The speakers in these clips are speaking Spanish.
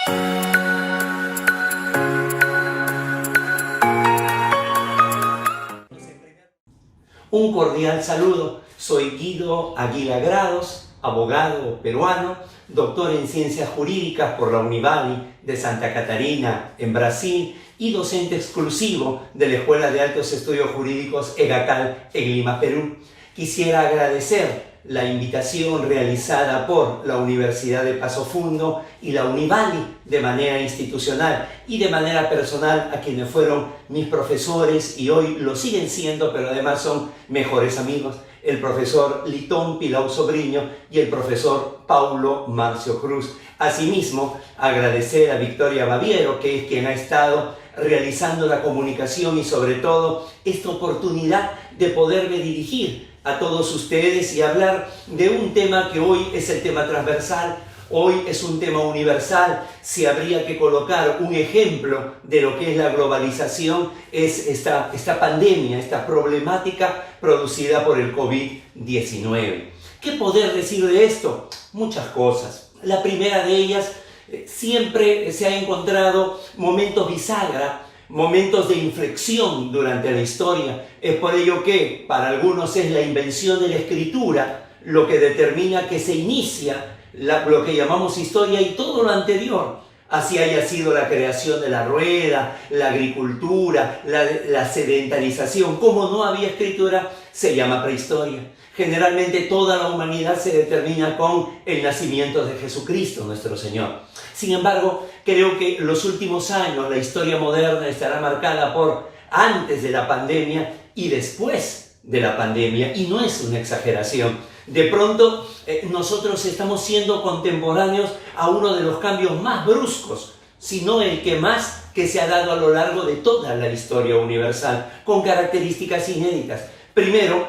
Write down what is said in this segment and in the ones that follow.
Un cordial saludo, soy Guido Aguila Grados, abogado peruano, doctor en Ciencias Jurídicas por la Univali de Santa Catarina en Brasil y docente exclusivo de la Escuela de Altos Estudios Jurídicos EGACAL en Lima, Perú. Quisiera agradecer la invitación realizada por la Universidad de Paso Fundo y la Univali de manera institucional y de manera personal a quienes fueron mis profesores y hoy lo siguen siendo, pero además son mejores amigos, el profesor Litón Pilau Sobriño y el profesor Paulo Marcio Cruz. Asimismo, agradecer a Victoria Baviero, que es quien ha estado realizando la comunicación y sobre todo esta oportunidad de poderme dirigir a todos ustedes y hablar de un tema que hoy es el tema transversal, hoy es un tema universal. Si habría que colocar un ejemplo de lo que es la globalización, es esta pandemia, esta problemática producida por el COVID-19. ¿Qué poder decir de esto? Muchas cosas. La primera de ellas, siempre se ha encontrado momentos bisagra, momentos de inflexión durante la historia. Es por ello que para algunos es la invención de la escritura lo que determina que se inicia lo que llamamos historia y todo lo anterior, así haya sido la creación de la rueda, la agricultura, la sedentarización. Como no había escritura, se llama prehistoria. Generalmente toda la humanidad se determina con el nacimiento de Jesucristo, nuestro Señor. Sin embargo, creo que los últimos años, la historia moderna estará marcada por antes de la pandemia y después de la pandemia, y no es una exageración. De pronto, nosotros estamos siendo contemporáneos a uno de los cambios más bruscos, si no el que más que se ha dado a lo largo de toda la historia universal, con características inéditas. Primero,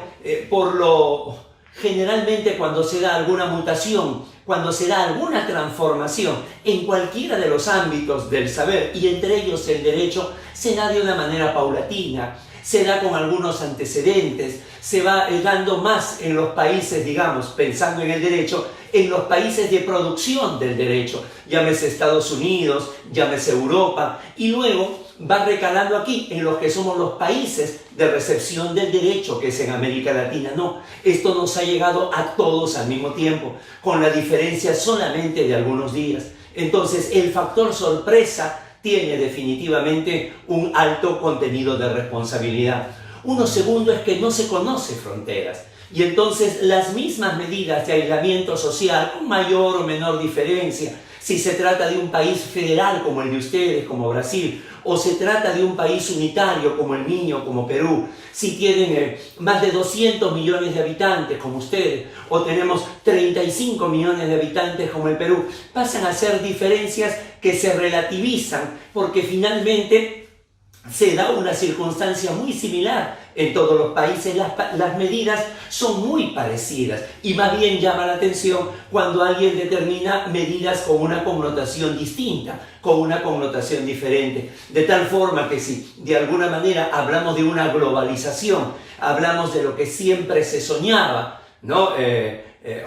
generalmente cuando se da alguna mutación, cuando se da alguna transformación en cualquiera de los ámbitos del saber, y entre ellos el derecho, se da de una manera paulatina, se da con algunos antecedentes, se va dando más en los países, digamos, pensando en el derecho, en los países de producción del derecho, llámese Estados Unidos, llámese Europa, y luego va recalando aquí en los que somos los países de recepción del derecho, que es en América Latina. No, esto nos ha llegado a todos al mismo tiempo, con la diferencia solamente de algunos días. Entonces, el factor sorpresa tiene definitivamente un alto contenido de responsabilidad. Uno segundo es que no se conoce fronteras. Y entonces las mismas medidas de aislamiento social, con mayor o menor diferencia, si se trata de un país federal como el de ustedes, como Brasil, o se trata de un país unitario como el mío, como Perú, si tienen más de 200 millones de habitantes como ustedes, o tenemos 35 millones de habitantes como el Perú, pasan a ser diferencias que se relativizan porque finalmente se da una circunstancia muy similar en todos los países. Las medidas son muy parecidas y más bien llama la atención cuando alguien determina medidas con una connotación distinta, con una connotación diferente. De tal forma que si de alguna manera hablamos de una globalización, hablamos de lo que siempre se soñaba, ¿no?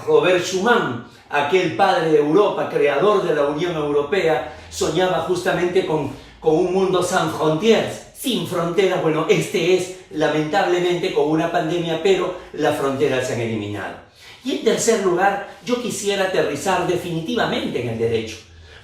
Robert Schuman, aquel padre de Europa, creador de la Unión Europea, soñaba justamente con un mundo sans frontières, sin fronteras. Bueno, este es lamentablemente con una pandemia, pero las fronteras se han eliminado. Y en tercer lugar, yo quisiera aterrizar definitivamente en el derecho.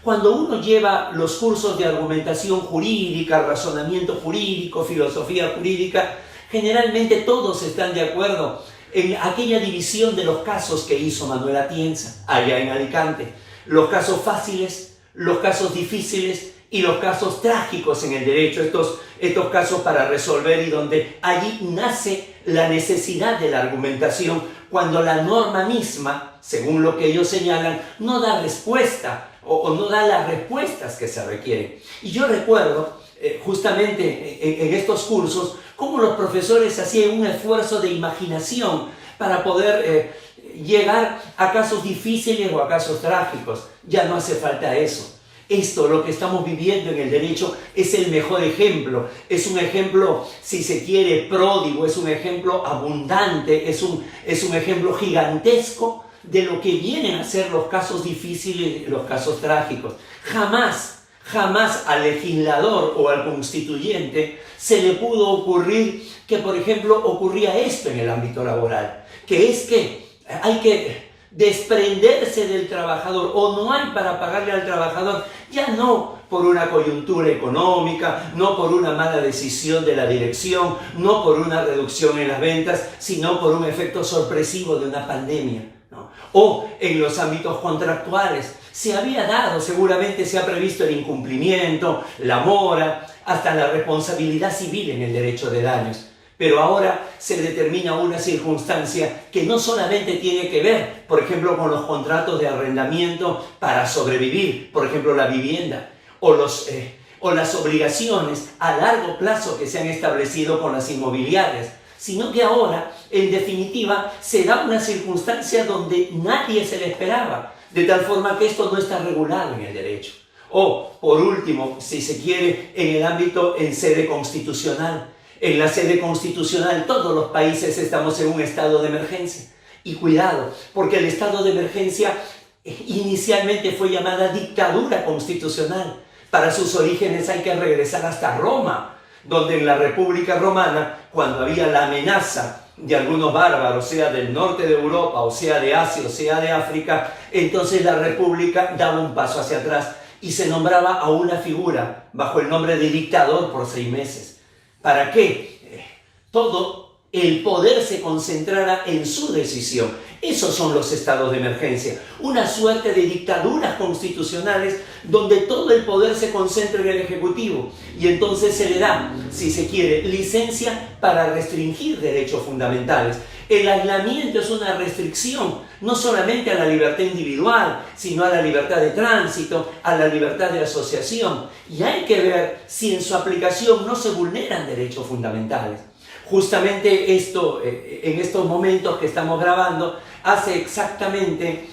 Cuando uno lleva los cursos de argumentación jurídica, razonamiento jurídico, filosofía jurídica, generalmente todos están de acuerdo en aquella división de los casos que hizo Manuel Atienza, allá en Alicante. Los casos fáciles, los casos difíciles y los casos trágicos en el derecho, estos casos para resolver y donde allí nace la necesidad de la argumentación cuando la norma misma, según lo que ellos señalan, no da respuesta o no da las respuestas que se requieren. Y yo recuerdo justamente en estos cursos cómo los profesores hacían un esfuerzo de imaginación para poder llegar a casos difíciles o a casos trágicos. Ya no hace falta eso. Esto, lo que estamos viviendo en el derecho, es el mejor ejemplo. Es un ejemplo, si se quiere, pródigo, es un ejemplo abundante, es un ejemplo gigantesco de lo que vienen a ser los casos difíciles y los casos trágicos. Jamás al legislador o al constituyente se le pudo ocurrir que, por ejemplo, ocurría esto en el ámbito laboral, que es que hay que desprenderse del trabajador o no hay para pagarle al trabajador, ya no por una coyuntura económica, no por una mala decisión de la dirección, no por una reducción en las ventas, sino por un efecto sorpresivo de una pandemia, ¿no? O en los ámbitos contractuales, se había dado, seguramente se ha previsto el incumplimiento, la mora, hasta la responsabilidad civil en el derecho de daños. Pero ahora se determina una circunstancia que no solamente tiene que ver, por ejemplo, con los contratos de arrendamiento para sobrevivir, por ejemplo, la vivienda, o las obligaciones a largo plazo que se han establecido con las inmobiliarias, sino que ahora, en definitiva, se da una circunstancia donde nadie se le esperaba, de tal forma que esto no está regulado en el derecho. O, por último, si se quiere, en el ámbito en sede constitucional. En la sede constitucional todos los países estamos en un estado de emergencia. Y cuidado, porque el estado de emergencia inicialmente fue llamada dictadura constitucional. Para sus orígenes hay que regresar hasta Roma, donde en la República Romana, cuando había la amenaza de algunos bárbaros, sea del norte de Europa, o sea de Asia, o sea de África, entonces la República daba un paso hacia atrás y se nombraba a una figura bajo el nombre de dictador por 6 meses. Para que todo el poder se concentrara en su decisión. Esos son los estados de emergencia, una suerte de dictaduras constitucionales donde todo el poder se concentra en el Ejecutivo y entonces se le da, si se quiere, licencia para restringir derechos fundamentales. El aislamiento es una restricción, no solamente a la libertad individual, sino a la libertad de tránsito, a la libertad de asociación. Y hay que ver si en su aplicación no se vulneran derechos fundamentales. Justamente esto, en estos momentos que estamos grabando, hace exactamente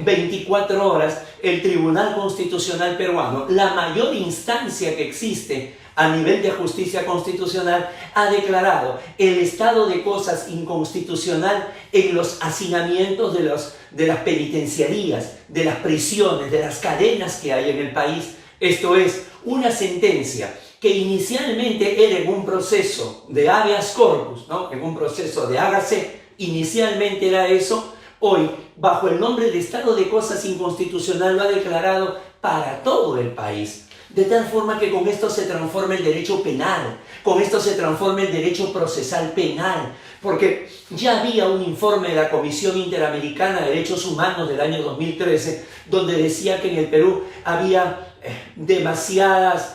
24 horas, el Tribunal Constitucional Peruano, la mayor instancia que existe a nivel de justicia constitucional, ha declarado el estado de cosas inconstitucional en los hacinamientos de las penitenciarías, de las prisiones, de las cadenas que hay en el país. Esto es, una sentencia que inicialmente era en un proceso de habeas corpus, ¿no? En un proceso de hágase, inicialmente era eso, hoy, bajo el nombre de estado de cosas inconstitucional, lo ha declarado para todo el país. De tal forma que con esto se transforma el derecho penal, con esto se transforma el derecho procesal penal, porque ya había un informe de la Comisión Interamericana de Derechos Humanos del año 2013, donde decía que en el Perú había demasiadas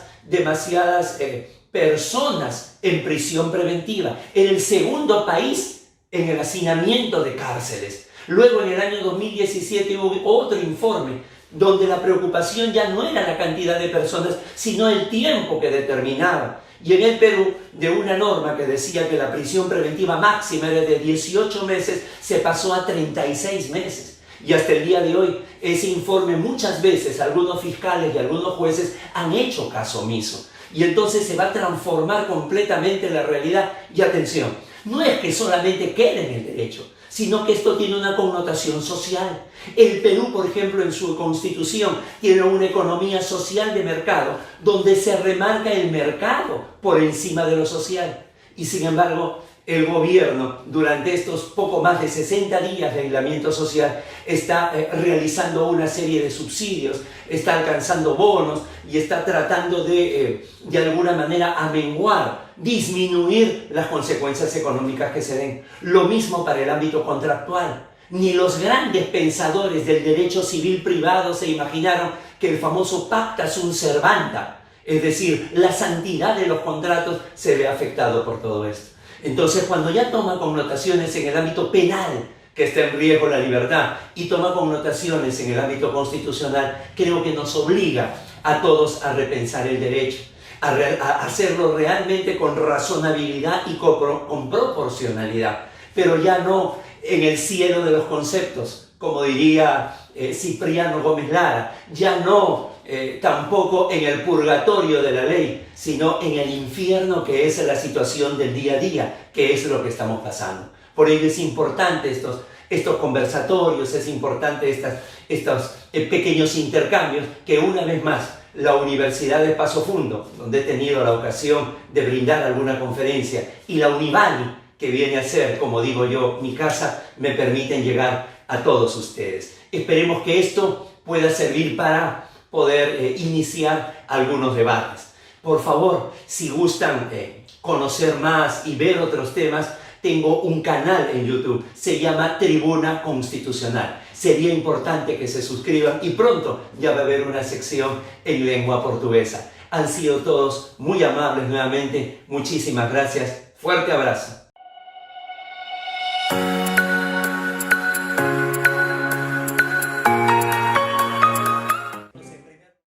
personas en prisión preventiva. Era el segundo país en el hacinamiento de cárceles. Luego, en el año 2017, hubo otro informe donde la preocupación ya no era la cantidad de personas, sino el tiempo que determinaba. Y en el Perú, de una norma que decía que la prisión preventiva máxima era de 18 meses, se pasó a 36 meses. Y hasta el día de hoy, ese informe muchas veces algunos fiscales y algunos jueces han hecho caso omiso. Y entonces se va a transformar completamente la realidad. Y atención, no es que solamente quede en el derecho, sino que esto tiene una connotación social. El Perú, por ejemplo, en su constitución, tiene una economía social de mercado, donde se remarca el mercado por encima de lo social. Y sin embargo, el gobierno, durante estos poco más de 60 días de aislamiento social, está realizando una serie de subsidios, está alcanzando bonos y está tratando de alguna manera amenguar, disminuir las consecuencias económicas que se den. Lo mismo para el ámbito contractual. Ni los grandes pensadores del derecho civil privado se imaginaron que el famoso pacta sunt servanda, es decir, la santidad de los contratos, se ve afectado por todo esto. Entonces, cuando ya toma connotaciones en el ámbito penal, que está en riesgo la libertad, y toma connotaciones en el ámbito constitucional, creo que nos obliga a todos a repensar el derecho, a hacerlo realmente con razonabilidad y con proporcionalidad, pero ya no en el cielo de los conceptos, como diría Cipriano Gómez Lara, ya no tampoco en el purgatorio de la ley, sino en el infierno que es la situación del día a día, que es lo que estamos pasando. Por ello es importante estos conversatorios, es importante estos pequeños intercambios que una vez más la Universidad de Paso Fundo, donde he tenido la ocasión de brindar alguna conferencia, y la Univali, que viene a ser, como digo yo, mi casa, me permiten llegar a todos ustedes. Esperemos que esto pueda servir para poder iniciar algunos debates. Por favor, si gustan conocer más y ver otros temas, tengo un canal en YouTube, se llama Tribuna Constitucional. Sería importante que se suscriban y pronto ya va a haber una sección en lengua portuguesa. Han sido todos muy amables nuevamente. Muchísimas gracias. Fuerte abrazo.